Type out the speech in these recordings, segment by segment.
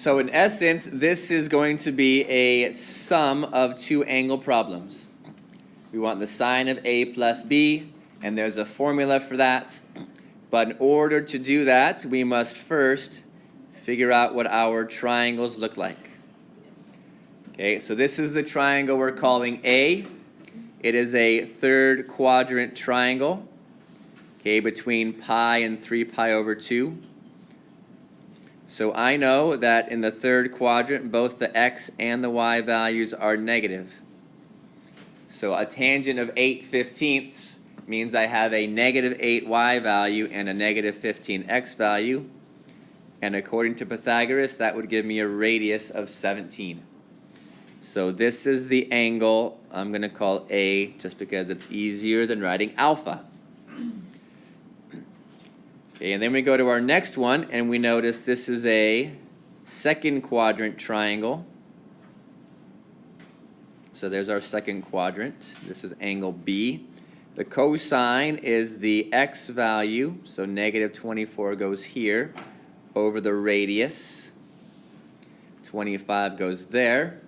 So in essence, this is going to be a sum of two angle problems. We want the sine of A plus B, and there's a formula for that. But in order to do that, we must first figure out what our triangles look like. Okay, so this is the triangle we're calling A. It is a third quadrant triangle, okay, between pi and 3 pi over 2. So I know that in the third quadrant, both the x and the y values are negative. So a tangent of 8/15 means I have a negative 8y value and a negative 15x value. And according to Pythagoras, that would give me a radius of 17. So this is the angle I'm going to call A just because it's easier than writing alpha. Okay, and then we go to our next one, and we notice this is a second quadrant triangle. So there's our second quadrant. This is angle B. The cosine is the x value, so negative 24 goes here, over the radius. 25 goes there.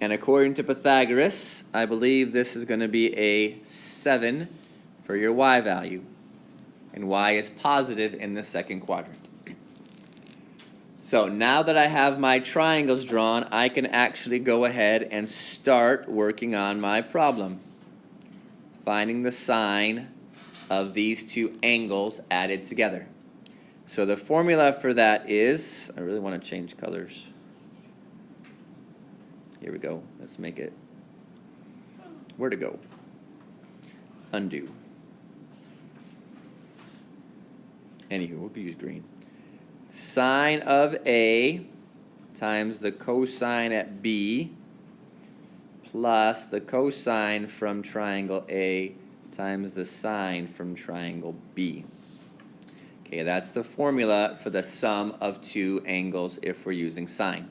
And according to Pythagoras, I believe this is going to be a 7 for your y value. And y is positive in the second quadrant. So now that I have my triangles drawn, I can actually go ahead and start working on my problem. Finding the sine of these two angles added together. So the formula for that is, I really want to change colors. Here we go. Let's make it. Where to go? Undo. Anywho, we'll use green. Sine of A times the cosine at B plus the cosine from triangle A times the sine from triangle B. Okay, that's the formula for the sum of two angles if we're using sine.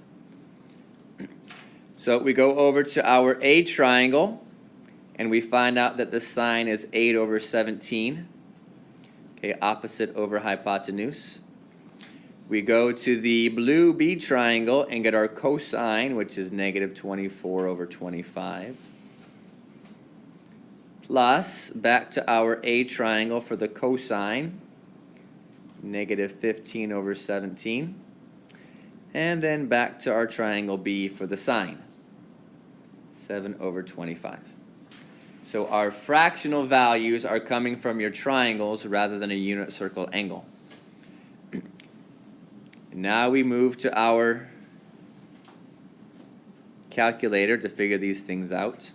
So we go over to our A triangle, and we find out that the sine is 8 over 17. Okay, opposite over hypotenuse. We go to the blue B triangle and get our cosine, which is negative 24 over 25. Plus, back to our A triangle for the cosine, negative 15 over 17. And then back to our triangle B for the sine, 7 over 25. So our fractional values are coming from your triangles rather than a unit circle angle. Now we move to our calculator to figure these things out.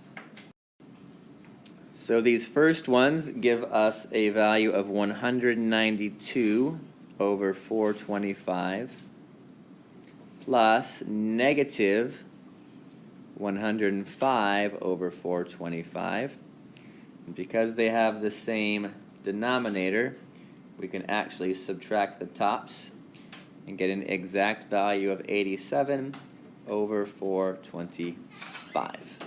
So these first ones give us a value of 192 over 425 plus negative 105 over 425. And because they have the same denominator, we can actually subtract the tops and get an exact value of 87 over 425.